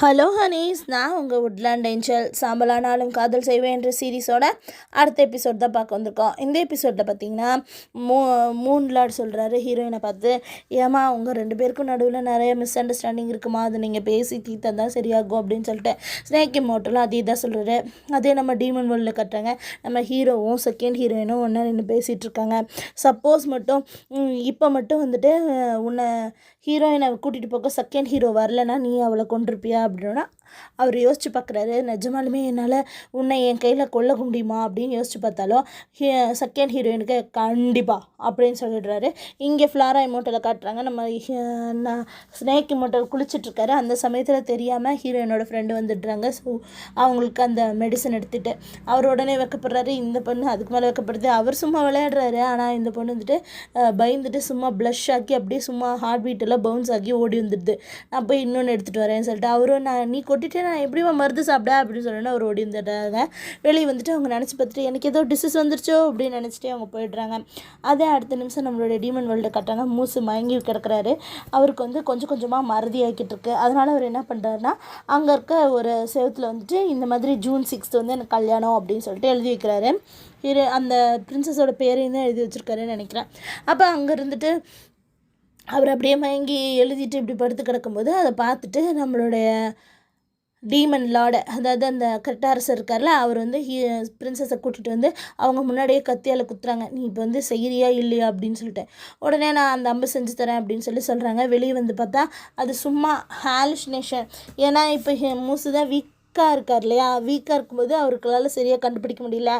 Hello Honey's, நான் உங்கள் woodland angel. சாம்பலானாலும் காதல் செய்வேன் என்ற சீரீஸோட அடுத்த எபிசோட் தான் பார்க்க வந்திருக்கோம். இந்த எபிசோடில் பார்த்தீங்கன்னா மூன்லாட் சொல்கிறாரு ஹீரோயினை பார்த்து, ஏமா உங்கள் ரெண்டு பேருக்கும் நடுவில் நிறைய மிஸ் அண்டர்ஸ்டாண்டிங் இருக்குமா, அது நீங்கள் பேசி தீர்த்தம் தான் சரியாகும் அப்படின்னு சொல்லிட்டு ஸ்னேக்கி மோட்டலும் அதே தான் சொல்கிறாரு. அதே நம்ம டீமன் வேர்ல்டில் கட்டுறாங்க. நம்ம ஹீரோவும் செகண்ட் ஹீரோயினும் ஒன்றா நின்று பேசிகிட்டு இருக்காங்க. சப்போஸ் மட்டும் இப்போ மட்டும் வந்துட்டு உன்னை ஹீரோயினை கூட்டிகிட்டு போக செகண்ட் ஹீரோ வரலன்னா நீ அவளை கொண்டிருப்பியா அப்படின்னா அவர் யோசிச்சு பார்க்குறாரு. நிஜமாலுமே என்னால் உன்னை என் கையில் கொல்ல முடியுமா அப்படின்னு யோசிச்சு பார்த்தாலும் செகண்ட் ஹீரோயினுக்கு கண்டிப்பாக அப்படின்னு சொல்லிடுறாரு. இங்கே ஃப்ளாரா இமோட்டலை காட்டுறாங்க. நம்ம ஸ்னேக் இமோட்டல் குளிச்சிட்ருக்காரு. அந்த சமயத்தில் தெரியாமல் ஹீரோயினோட ஃப்ரெண்டு வந்துடுறாங்க. ஸோ அவங்களுக்கு அந்த மெடிசன் எடுத்துகிட்டு அவர் உடனே வைக்கப்படுறாரு. இந்த பொண்ணு அதுக்கு மேலே வைக்கப்படுது. அவர் சும்மா விளையாடுறாரு. ஆனால் இந்த பொண்ணு வந்துட்டு பயந்துட்டு சும்மா ப்ளஷ் ஆக்கி அப்படியே சும்மா ஹார்ட் பீட்டெல்லாம் பவுன்ஸ் ஆக்கி ஓடி வந்துடுது. நான் போய் இன்னொன்று எடுத்துகிட்டு வரேன்னு சொல்லிட்டு அவரும் நீ கொட்டிட்டு நான் எப்படிமா மருந்து சாப்பிட அப்படின்னு சொல்லணும்னா அவர் ஓடி வந்துடுறாங்க. வெளியே வந்துட்டு அவங்க நினச்சி பார்த்துட்டு எனக்கு ஏதோ டிசீஸ் வந்துருச்சோ அப்படின்னு நினச்சிட்டு அவங்க போயிடுறாங்க. அதே அடுத்த நிமிஷம் நம்மளோட டீமன் வேர்ல்டு கட்டுறாங்க. மூசு மயங்கி கிடக்கிறாரு. அவருக்கு வந்து கொஞ்சம் கொஞ்சமாக மறதி ஆக்கிட்டு இருக்கு. அதனால் அவர் என்ன பண்ணுறாருன்னா அங்கே இருக்க ஒரு செவத்தில் வந்துட்டு இந்த மாதிரி June 6 வந்து எனக்கு கல்யாணம் அப்படின்னு சொல்லிட்டு எழுதி வைக்கிறாரு. அந்த பிரின்சஸோட பேரையும் தான் எழுதி வச்சுருக்காருன்னு நினைக்கிறேன். அப்போ அங்கே இருந்துட்டு அவர் அப்படியே மயங்கி எழுதிட்டு இப்படி படுத்து கிடக்கும்போது அதை பார்த்துட்டு நம்மளுடைய டீமன் லார்டு, அதாவது அந்த கரெக்டாரசர் இருக்கார்ல, அவர் வந்து பிரின்சஸை கூட்டிகிட்டு வந்து அவங்க முன்னாடியே கத்தியால் குத்துறாங்க. நீ இப்போ வந்து செய்கிறியா இல்லையா அப்படின்னு சொல்லிட்டு உடனே நான் அந்த அம்பு செஞ்சு தரேன் அப்படின்னு சொல்கிறாங்க. வெளியே வந்து பார்த்தா அது சும்மா ஹாலுசினேஷன். ஏன்னா இப்போ மூசு தான் இருக்கார் இல்லையா, வீக்காக இருக்கும்போது அவருக்களால் சரியாக கண்டுபிடிக்க முடியல.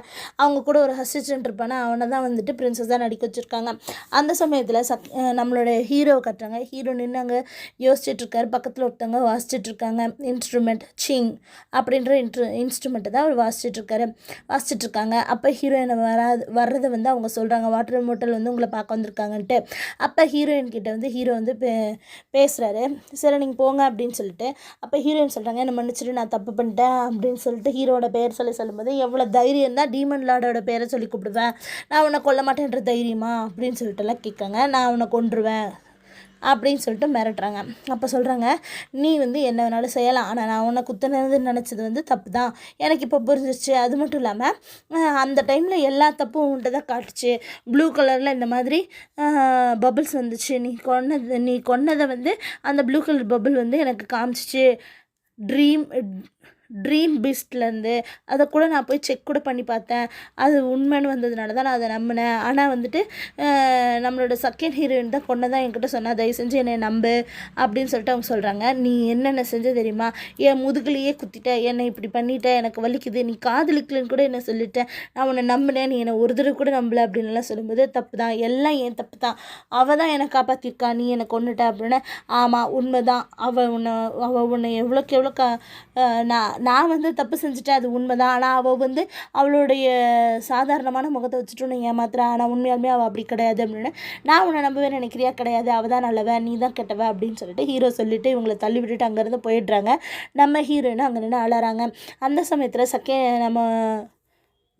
அவங்க கூட ஒரு அசிஸ்டன்ட் இருப்பானே, அவனை தான் வந்துட்டு பிரின்சஸ் தான் நடிக்க வச்சுருக்காங்க. அந்த சமயத்தில் நம்மளோட ஹீரோ கட்டுறாங்க. ஹீரோ நின்று அங்கே யோசிச்சுட்ருக்காரு. பக்கத்தில் ஒருத்தவங்க வாசிச்சுட்ருக்காங்க. இன்ஸ்ட்ருமெண்ட் சிங் அப்படின்ற இன்ஸ்ட்ருமெண்ட்டை தான் அவர் வாசிச்சுட்ருக்காங்க. அப்போ ஹீரோயினை வர்றதை வந்து அவங்க சொல்கிறாங்க, வாட்டர் மோட்டல் வந்து உங்களை பார்க்க வந்திருக்காங்கன்ட்டு. அப்போ ஹீரோயின் கிட்ட வந்து ஹீரோ வந்து பேசுகிறாரு. சரி நீங்கள் போங்க அப்படின்னு சொல்லிட்டு அப்போ ஹீரோயின் சொல்கிறாங்க, என்ன மன்னிச்சிட்டு நான் தப்பு பண்ணிட்டேன் அப்படின்னு சொல்லிட்டு ஹீரோட பேர் சொல்லும்போது எவ்வளோ தைரியம் தான் டீமன் லார்டோட பேரை சொல்லி கூப்பிடுவேன், நான் உன்னை கொல்ல மாட்டேன்ற தைரியமா அப்படின்னு சொல்லிட்டுலாம் கேட்காங்க. நான் உன்னை கொன்றுவேன் அப்படின்னு சொல்லிட்டு மிரட்டுறாங்க. அப்போ சொல்கிறாங்க, நீ வந்து என்ன வேணாலும் செய்யலாம், ஆனால் நான் உன்னை குத்துனதுன்னு நினச்சது வந்து தப்பு தான், எனக்கு இப்போ புரிஞ்சிச்சு. அது மட்டும் இல்லாமல் அந்த டைமில் எல்லா தப்பும் உன்கிட்ட தான் காட்டுச்சு. ப்ளூ கலரில் இந்த மாதிரி பபிள்ஸ் வந்துச்சு. நீ கொன்னதை வந்து அந்த ப்ளூ கலர் பபிள் வந்து எனக்கு காமிச்சிச்சு. ட்ரீம் பீஸ்ட்லேருந்து அதை கூட நான் போய் செக் கூட பண்ணி பார்த்தேன். அது உண்மைன்னு வந்ததுனால தான் நான் அதை நம்பினேன். ஆனால் வந்துட்டு நம்மளோட செகண்ட் ஹீரோயின் தான் கொன்னதான் என்கிட்ட சொன்னா, தயவு செஞ்சு என்னை நம்பு அப்படின்னு சொல்லிட்டு அவங்க சொல்கிறாங்க. நீ என்னென்ன செஞ்ச தெரியுமா, என் முதுகுலையே குத்திட்ட, என்னை இப்படி பண்ணிட்ட, எனக்கு வலிக்குது, நீ காதலிக்கலன்னு கூட என்ன சொல்லிட்டேன், நான் உன்னை நம்பினேன், நீ என்னை ஒரு தடவை கூட நம்பலை அப்படின்லாம் சொல்லும்போது தப்பு தான், எல்லாம் என் தப்பு தான், அவள் தான் என்னை காப்பாற்றிருக்கா, நீ என்னை கொண்டுட்ட அப்படின்னு. ஆமாம் உண்மை தான், அவள் உன்னை எவ்வளோக்கு எவ்வளோ நான் வந்து தப்பு செஞ்சுட்டேன், அது உண்மை தான். ஆனால் அவள் வந்து அவளுடைய சாதாரணமான முகத்தை வச்சுட்டு உன்னை ஏமாத்துறா, ஆனால் உண்மையாலுமே அவள் அப்படி கிடையாது அப்படின்னு. நான் உன்னை நம்பவே நினைக்கிறியா, கிடையாது, அவள் தான் நல்லவன், நீ தான் கெட்டவ அப்படின்னு சொல்லிட்டு ஹீரோ சொல்லிவிட்டு இவங்களை தள்ளி விட்டுட்டு அங்கேருந்து போயிடுறாங்க. நம்ம ஹீரோயினும் அங்கே நின்று அழறாங்க. அந்த சமயத்தில் நம்ம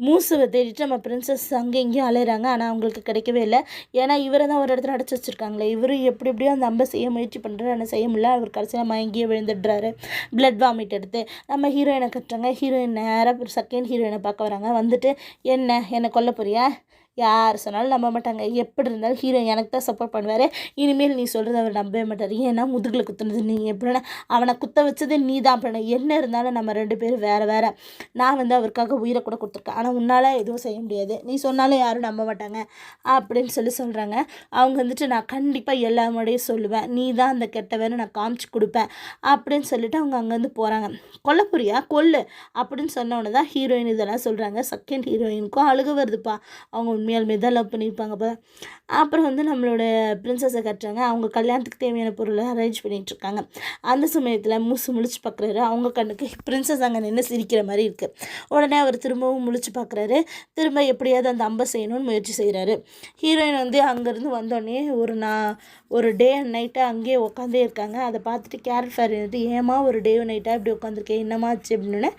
மூசுவை தேடிட்டு நம்ம பிரின்சஸ் அங்கே இங்கேயும் அலையிறாங்க. ஆனால் அவங்களுக்கு கிடைக்கவே இல்லை. ஏன்னா இவரை தான் ஒரு இடத்துல அடைச்சி வச்சுருக்காங்களே. இவர் எப்படியோ அந்த அம்பை செய்ய முயற்சி பண்ணுறாரு, ஆனால் செய்ய முடியல. அவர் கடைசியாக மயங்கியே விழுந்துடுறாரு. பிளட் வாமிட் எடுத்து நம்ம ஹீரோயினை கட்டுறாங்க. ஹீரோயின் நேராக செகண்ட் ஹீரோயினை பார்க்க வராங்க. வந்துட்டு என்னை கொல்ல போறியா, யார் சொன்னாலும் நம்ப மாட்டாங்க, எப்படி இருந்தாலும் ஹீரோ எனக்கு தான் சப்போர்ட் பண்ணுவார், இனிமேல் நீ சொல்கிறது அவர் நம்பவே மாட்டார், ஏன்னா முதுகில் குத்துனது நீ, எப்படின்னா அவனை குத்த வச்சது நீ தான், அப்படின்னா என்ன இருந்தாலும் நம்ம ரெண்டு பேரும் வேறு. நான் வந்து அவருக்காக உயிரை கூட கொடுத்துருக்கேன், ஆனால் உன்னால் எதுவும் செய்ய முடியாது, நீ சொன்னாலும் யாரும் நம்ப மாட்டாங்க அப்படின்னு சொல்கிறாங்க. அவங்க வந்துட்டு நான் கண்டிப்பாக எல்லா முறையும் சொல்லுவேன், நீ தான் அந்த கெட்டவன்னு நான் காமிச்சு கொடுப்பேன் அப்படின்னு சொல்லிட்டு அவங்க அங்கேருந்து போகிறாங்க. கொல்லப்புரியா கொல்லு அப்படின்னு சொன்னோன்னு தான் ஹீரோயின் இதெல்லாம் சொல்கிறாங்க. செகண்ட் ஹீரோயினுக்கும் அழுக வருதுப்பா, அவங்க உண்மையாலுமே தான் லவ் பண்ணியிருப்பாங்க போல. அப்புறம் வந்து நம்மளோட பிரின்சஸை கட்டுறாங்க. அவங்க கல்யாணத்துக்கு தேவையான பொருளை அரேஞ்ச் பண்ணிகிட்ருக்காங்க. அந்த சமயத்தில் முழிச்சு பார்க்குறாரு. அவங்க கண்ணுக்கு பிரின்சஸ் அங்கே நின்று சிரிக்கிற மாதிரி இருக்குது. உடனே அவர் திரும்பவும் முழிச்சு பார்க்குறாரு. திரும்ப எப்படியாவது அந்த அம்பை செய்யணும்னு முயற்சி செய்கிறாரு. ஹீரோயின் வந்து அங்கேருந்து வந்தோடனே ஒரு ஒரு டே அண்ட் நைட்டாக அங்கேயே உட்காந்தே இருக்காங்க. அதை பார்த்துட்டு கேரட் ஃபேர் வந்துட்டு ஏமா ஒரு டே நைட்டாக இப்படி உட்காந்துருக்கேன் என்னமாச்சு அப்படின்னு.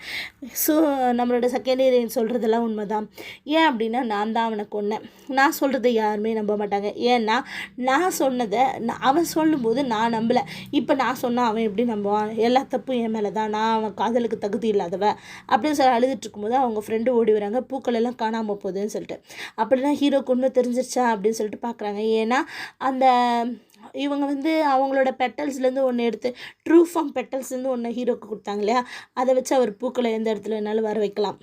ஸோ நம்மளோட செகண்ட் ஹீரோயின் சொல்கிறதெல்லாம் உண்மை தான். ஏன் அப்படின்னா நான் தான் அவனை கொன்னேன். நான் சொல்கிறத யாருமே நம்ப மாட்டாங்க. ஏன்னா நான் சொன்னதை அவன் சொல்லும்போது நான் நம்பலை. இப்போ நான் சொன்னால் அவன் எப்படி நம்புவான்? எல்லா தப்பும் என் மேலே தான், நான் அவன் காதலுக்கு தகுதி இல்லாதவ அப்படின்னு சொல்லி அழுதுட்டு இருக்கும்போது அவங்க ஃப்ரெண்டு ஓடி வராங்க, பூக்கள் எல்லாம் காணாமல் போகுதுன்னு சொல்லிட்டு. அப்படின்னா ஹீரோக்கு உண்மை தெரிஞ்சிருச்சா அப்படின்னு சொல்லிட்டு பார்க்குறாங்க. ஏன்னா அந்த இவங்க வந்து அவங்களோட பெட்டல்ஸ்லேருந்து ஒன்று எடுத்து ட்ரூ ஃபார்ம் பெட்டல்ஸ்லேருந்து ஒன்று ஹீரோக்கு கொடுத்தாங்க இல்லையா, அதை வச்சு அவர் பூக்களை எந்த இடத்துல என்னாலும் வர வைக்கலாம்.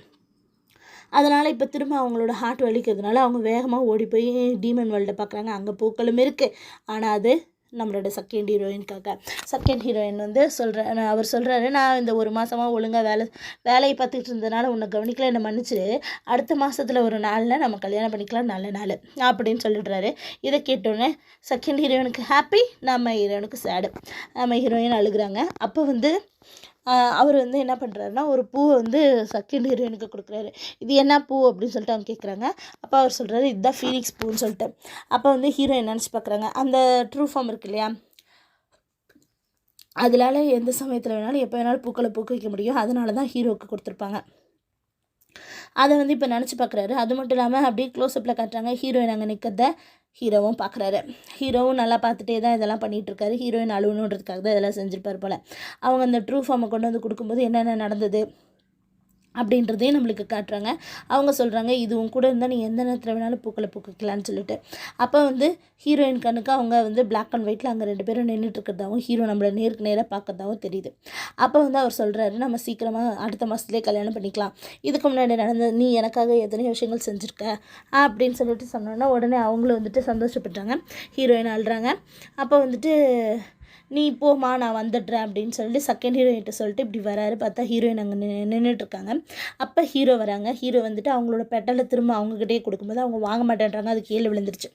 அதனால் இப்போ திரும்ப அவங்களோட ஹார்ட் வலிக்கிறதுனால அவங்க வேகமாக ஓடி போய் டீமன் வேர்ல்டை பார்க்குறாங்க. அங்கே பூக்களும் இருக்குது. ஆனால் அது நம்மளோட செகண்ட் ஹீரோயினுக்காக. செகண்ட் ஹீரோயின் வந்து அவர் சொல்கிறாரு, நான் இந்த ஒரு மாதமாக ஒழுங்காக வேலையை பார்த்துக்கிட்டு இருந்ததுனால உன்னை கவனிக்கல, என்னை மன்னிச்சிரு, அடுத்த மாதத்தில் ஒரு நாளில் நம்ம கல்யாணம் பண்ணிக்கலாம், நல்ல நாள் அப்படின்னு சொல்லிடுறாரு. இதை கேட்டோன்னே செகண்ட் ஹீரோயினுக்கு ஹாப்பி, நம்ம ஹீரோயினுக்கு சேடு. நம்ம ஹீரோயின் அழுகுறாங்க. அப்போ வந்து அவர் வந்து என்ன பண்ணுறாருன்னா ஒரு பூவை வந்து செகண்ட் ஹீரோயினுக்கு கொடுக்குறாரு. இது என்ன பூ அப்படின்னு சொல்லிட்டு அவங்க கேட்குறாங்க. அப்போ அவர் சொல்கிறாரு இதுதான் ஃபீனிக்ஸ் பூன்னு சொல்லிட்டு. அப்போ வந்து ஹீரோயின் நினச்சி பார்க்குறாங்க, அந்த ட்ரூ ஃபார்ம் இருக்கு இல்லையா, அதனால எந்த சமயத்தில் வேணாலும் எப்போ வேணாலும் பூக்களை பூக்க வைக்க முடியும். அதனால தான் ஹீரோவுக்கு கொடுத்துருப்பாங்க. அதை வந்து இப்போ நினச்சி பார்க்குறாரு. அது மட்டும் இல்லாமல் அப்படியே க்ளோஸ்அப்பில் காட்டுறாங்க ஹீரோயின் அங்கே நிற்கிறத ஹீரோவும் பார்க்குறாரு. ஹீரோவும் நல்லா பார்த்துட்டே தான் இதெல்லாம் பண்ணிகிட்ருக்காரு. ஹீரோயின் அழுவணுன்றதுக்காக தான் இதெல்லாம் செஞ்சுருப்பார் போல். அவங்க அந்த ட்ரூ ஃபார்மை கொண்டு வந்து கொடுக்கும்போது என்னென்ன நடந்தது அப்படின்றதையும் நம்மளுக்கு காட்டுறாங்க. அவங்க சொல்கிறாங்க இதுவும் கூட இருந்தால் நீ எந்த நேரத்தில் வேணாலும் பூக்களை பூக்கலான்னு சொல்லிட்டு. அப்போ வந்து ஹீரோயின் கண்ணுக்கு அவங்க வந்து பிளாக் அண்ட் ஒயிட்டில் அங்கே 2 பேரும் நின்றுட்டு இருக்கிறதாவும் ஹீரோ நம்மளை நேருக்கு நேராக பார்க்கறதாவும் தெரியுது. அப்போ வந்து அவர் சொல்கிறாரு நம்ம சீக்கிரமாக அடுத்த மாதத்துலேயே கல்யாணம் பண்ணிக்கலாம், இதுக்கு முன்னாடி நடந்த நீ எனக்காக எத்தனையோ விஷயங்கள் செஞ்சுருக்க அப்படின்னு சொல்லிட்டு சொன்னோன்னா உடனே அவங்களும் வந்துட்டு சந்தோஷப்பட்டாங்க. ஹீரோயின் அழுறாங்க. அப்போ வந்துட்டு நீ போமா நான் வந்துடுறேன் அப்படின்னு சொல்லிட்டு செகண்ட் ஹீரோயின்கிட்ட சொல்லிட்டு இப்படி வராரு. பார்த்தா ஹீரோயின் அங்கே நின்றுட்டுருக்காங்க. அப்போ ஹீரோ வராங்க. ஹீரோ வந்துட்டு அவங்களோட பெட்டலை திரும்ப அவங்ககிட்டே கொடுக்கும்போது அவங்க வாங்க மாட்டேன்றாங்க, அது கீழே விழுந்துருச்சு.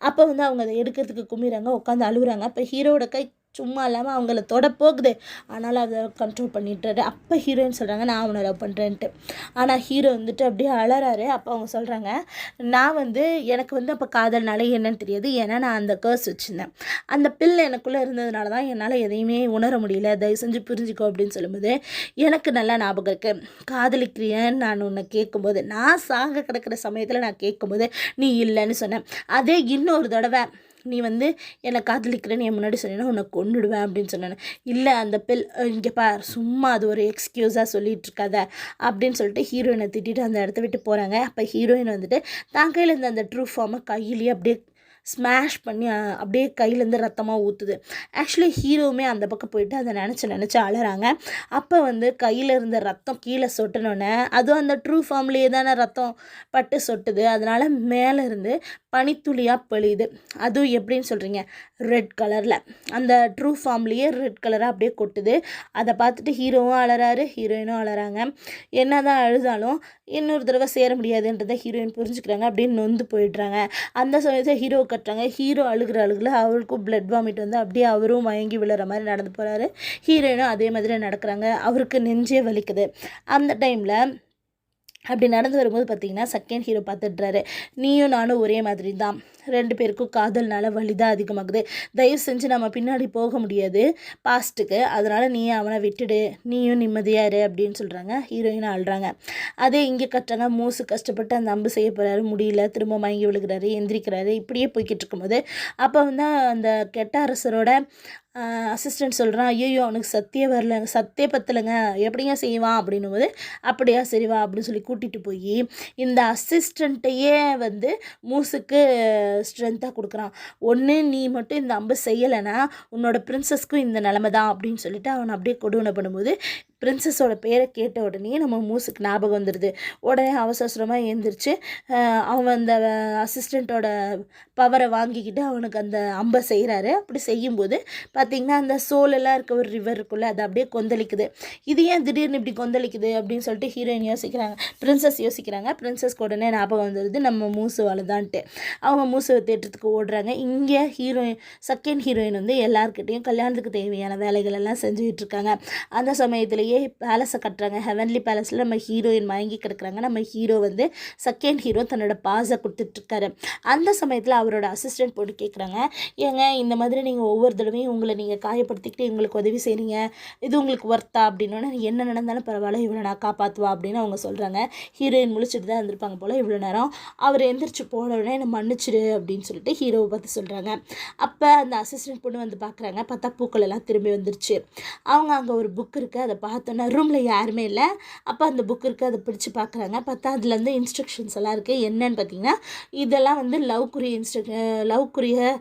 அப்போ வந்து அவங்க அதை எடுக்கிறதுக்கு குமிறாங்க, உட்காந்து அழுகுறாங்க. அப்போ ஹீரோட கை சும்மா இல்லாமல் அவங்கள தொட போகுது, ஆனாலும் அதை கண்ட்ரோல் பண்ணிட்டுறாரு. அப்போ ஹீரோயின் சொல்கிறாங்க நான் அவனை லவ் பண்ணுறேன்ட்டு. ஆனால் ஹீரோ வந்துட்டு அப்படியே அழறாரு. அப்போ அவங்க சொல்கிறாங்க நான் வந்து எனக்கு வந்து அப்போ காதல்னாலே என்னன்னு தெரியாது, ஏன்னா நான் அந்த கேர்ஸ் வச்சுருந்தேன், அந்த பில் எனக்குள்ளே இருந்ததுனால தான் என்னால் எதையுமே உணர முடியல, தயவு செஞ்சு புரிஞ்சுக்கோ அப்படின்னு சொல்லும்போது எனக்கு நல்லா ஞாபகம் இருக்குது, காதலிக்கிறியன்னு நான் உன்னை கேட்கும்போது நான் சாக கிடக்கிற சமயத்தில் நான் கேட்கும்போது நீ இல்லைன்னு சொன்னேன், அதே இன்னொரு தடவை நீ வந்து என்னை காதலிக்கிறேன்னு என் முன்னாடி சொன்னீங்கன்னா உன்னை கொன்னுடுவேன் அப்படின்னு சொன்னேன். இல்லை அந்த பில் இங்கே பார் சும்மா அது ஒரு எக்ஸ்கியூஸாக சொல்லிகிட்டு இருக்காத அப்படின்னு சொல்லிட்டு ஹீரோயினை திட்டிட்டு அந்த இடத்த விட்டு போகிறாங்க. அப்போ ஹீரோயின் வந்துட்டு தான் கையில் இருந்த அந்த ட்ரூ ஃபார்மை கையிலேயே அப்படியே ஸ்மாஷ் பண்ணி அப்படியே கையிலேருந்து ரத்தமாக ஊற்றுது. ஆக்சுவலி ஹீரோவுமே அந்த பக்கம் போயிட்டு அதை நினச்சி அழறாங்க. அப்போ வந்து கையில் இருந்த ரத்தம் கீழே சொட்டினோன்னே அதுவும் அந்த ட்ரூ ஃபார்ம்லேயே தானே ரத்தம் பட்டு சொட்டுது, அதனால் மேலே இருந்து பனித்துளியாக பொழியுது. அதுவும் எப்படின்னு சொல்கிறீங்க, ரெட் கலரில், அந்த ட்ரூ ஃபார்ம்லேயே ரெட் கலராக அப்படியே கொட்டுது. அதை பார்த்துட்டு ஹீரோவும் அழறாரு, ஹீரோயினும் அழறாங்க. என்ன தான் அழுதாலும் இன்னொரு தடவை சேர முடியாதுன்றதை ஹீரோயின் புரிஞ்சுக்கிறாங்க. அப்படின்னு நொந்து போயிடுறாங்க. அந்த சமயத்தில் ஹீரோ கட்டுறாங்க. ஹீரோ அழுகிற அவருக்கும் பிளட் வாமிட் வந்து அப்படியே அவரும் மயங்கி விழுற மாதிரி நடந்து போகிறாரு. ஹீரோயினும் அதே மாதிரி நடக்கிறாங்க. அவருக்கு நெஞ்சே வலிக்குது. அந்த டைமில் அப்படி நடந்து வரும்போது பார்த்திங்கன்னா செகண்ட் ஹீரோ பார்த்துட்றாரு, நீயும் நானும் ஒரே மாதிரி தான், 2 பேருக்கும் காதல்னால வலி தான் அதிகமாகுது, தயவு செஞ்சு நம்ம பின்னாடி போக முடியாது பாஸ்ட்டுக்கு, அதனால் நீ அவனை விட்டுடு, நீயும் நிம்மதியாக இரு அப்படின்னு சொல்கிறாங்க. ஹீரோயினை அழுறாங்க. அதே இங்கே கட்டுறாங்க. மூசு கஷ்டப்பட்டு அந்த அம்பு செய்ய போகிறாரு, முடியல, திரும்ப மயங்கி விழுகிறாரு, எந்திரிக்கிறாரு. இப்படியே போய்கிட்டு இருக்கும்போது அப்போ வந்து அந்த கெட்ட அரசரோட அசிஸ்டன்ட் சொல்கிறான், ஐயோ அவனுக்கு சத்தியே பத்தலைங்க, எப்படிங்க செய்வான் அப்படின்னும் போது அப்படியா சரிவா அப்படின்னு சொல்லி கூட்டிகிட்டு போய் இந்த அசிஸ்டண்ட்டையே வந்து மூசுக்கு ஸ்ட்ரென்த்தாக கொடுக்குறான். ஒன்று நீ மட்டும் இந்த அம்பு செய்யலைன்னா உன்னோட பிரின்சஸ்க்கும் இந்த நிலமை தான் அப்படின்னு சொல்லிட்டு அவனை அப்படியே கொடுமை பண்ணும்போது பிரின்சஸோட பேரை கேட்ட உடனே நம்ம மூசுக்கு ஞாபகம் வந்துடுது. உடனே அவசரமாக எழுந்திரிச்சு அவன் அந்த அசிஸ்டண்ட்டோட பவரை வாங்கிக்கிட்டு அவனுக்கு அந்த அம்பை செய்கிறாரு. அப்படி செய்யும்போது பார்த்திங்கன்னா அந்த சோலெல்லாம் இருக்க ஒரு ரிவர் இருக்குல்ல, அது அப்படியே கொந்தளிக்குது. இது ஏன் திடீர்னு இப்படி கொந்தளிக்குது அப்படின்னு சொல்லிட்டு ஹீரோயின் யோசிக்கிறாங்க, பிரின்சஸ் யோசிக்கிறாங்க. பிரின்சஸ்க்கு உடனே ஞாபகம் வந்துடுது நம்ம மூசு வளதான்ட்டு. அவங்க மூசு தேட்டத்துக்கு ஓடுறாங்க. இங்கே செகண்ட் ஹீரோயின் வந்து எல்லாருக்கிட்டையும் கல்யாணத்துக்கு தேவையான வேலைகள் எல்லாம் செஞ்சுக்கிட்டு இருக்காங்க. அந்த சமயத்திலேயே அப்படியே பேலஸை கட்டுறாங்க. ஹெவன்லி பேலஸில் நம்ம ஹீரோயின் மயங்கி கிடக்குறாங்க. நம்ம ஹீரோ வந்து செகண்ட் ஹீரோ தன்னோட பாஸை கொடுத்துட்ருக்காரு. அந்த சமயத்தில் அவரோட அசிஸ்டன்ட் போட்டு கேட்குறாங்க, ஏங்க இந்த மாதிரி நீங்கள் ஒவ்வொரு தடவையும் உங்களை நீங்கள் காயப்படுத்திக்கிட்டு எங்களுக்கு உதவி செய்கிறீங்க, இது உங்களுக்கு ஒர்த்தா அப்படின்னோடனே என்ன நடந்தாலும் பரவாயில்ல, இவ்வளோ நான் காப்பாற்றுவா அப்படின்னு அவங்க சொல்கிறாங்க. ஹீரோயின் முழிச்சிட்டு தான் இருந்திருப்பாங்க போல் இவ்வளோ நேரம். அவர் எந்திரிச்சு போன உடனே என்னை மன்னிச்சிடு அப்படின்னு சொல்லிட்டு ஹீரோவை பார்த்து சொல்கிறாங்க. அப்போ அந்த அசிஸ்டன்ட் பொண்ணு வந்து பார்க்குறாங்க. பார்த்தா பூக்கள் எல்லாம் திரும்பி வந்துருச்சு. அவங்க அங்கே ஒரு புக் இருக்குது, அதை பார்த்தோன்னா ரூமில் யாருமே இல்லை. அப்போ அந்த புக் இருக்குது, அதை பிடிச்சி பார்க்குறாங்க. பார்த்தா அதில் வந்து இன்ஸ்ட்ரக்ஷன்ஸ் எல்லாம் இருக்குது. என்னன்னு பார்த்தீங்கன்னா, இதெல்லாம் வந்து லவ்க்குரிய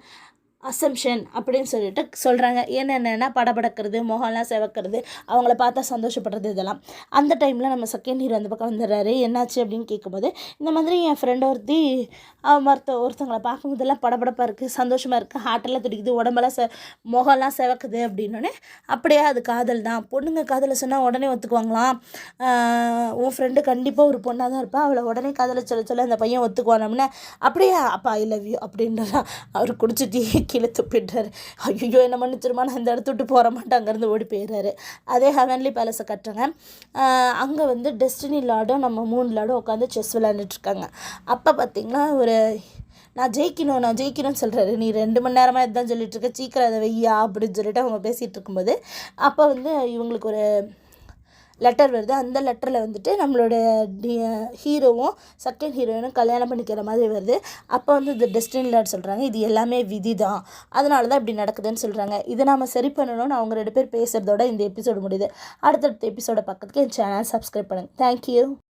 அசம்ஷன் அப்படின்னு சொல்லிட்டு சொல்கிறாங்க. என்னென்னா படபடக்கிறது, முகம்லாம் செவக்கிறது, அவங்கள பார்த்தா சந்தோஷப்படுறது, இதெல்லாம். அந்த டைமில் நம்ம செகண்ட் ஹீரோ அந்த பக்கம் வந்துடுறாரு. என்னாச்சு அப்படின்னு கேட்கும்போது, இந்த மாதிரி என் ஃப்ரெண்ட் ஒருத்தவங்களை பார்க்கும்போதெல்லாம் படபடப்பாக இருக்குது, சந்தோஷமாக இருக்குது, ஹார்ட்டெல்லாம் துடிக்குது, உடம்பெல்லாம் முகம்லாம் செவக்குது அப்படின்னோடனே, அப்படியே அது காதல் தான். பொண்ணுங்க காதலை சொன்னால் உடனே ஒத்துக்குவாங்களாம். உன் ஃப்ரெண்டு கண்டிப்பாக ஒரு பொண்ணாக தான் இருப்பாள், அவளை உடனே காதலை சொல்ல அந்த பையன் ஒத்துக்குவானோம்னா, அப்படியே அப்பா ஐ லவ் யூ அப்படின்றா. அவர் குடிச்சிட்டு கீழே துப்பிடுறாரு. ஐயோ என்ன மன்னிச்சிருமா, நான் இந்த இடத்த விட்டு போகிற மாட்டேன், அங்கேருந்து ஓடி போயிடுறாரு. அதே ஹெவன்லி பேலஸை கட்டுறாங்க. அங்கே வந்து டெஸ்டினி லார்டும் நம்ம மூன் லார்டும் உட்காந்து செஸ் விளையாண்டுட்ருக்காங்க. அப்போ பார்த்திங்கன்னா நான் ஜெயிக்கணும்னு சொல்கிறாரு. நீ 2 மணி நேரமாக இதுதான் சொல்லிட்டு இருக்க, சீக்கிரம் அதை வெய்யா அப்படின்னு சொல்லிட்டு அவங்க பேசிகிட்டு இருக்கும்போது, அப்போ வந்து இவங்களுக்கு ஒரு லெட்டர் வருது. அந்த லெட்டரில் வந்துட்டு நம்மளோட ஹீரோவும் செகண்ட் ஹீரோயினும் கல்யாணம் பண்ணிக்கிற மாதிரி வருது. அப்போ வந்து இந்த டெஸ்டினி லார்ட் சொல்கிறாங்க, இது எல்லாமே விதி தான், அதனால தான் இப்படி நடக்குதுன்னு சொல்கிறாங்க. இதை நம்ம சரி பண்ணணும்னு அவங்க 2 பேர் பேசுகிறதோட இந்த எபிசோடு முடியுது. அடுத்தடுத்த எபிசோடை பார்க்கறதுக்கு என் சேனல் சப்ஸ்கிரைப் பண்ணுங்கள். தேங்க்யூ.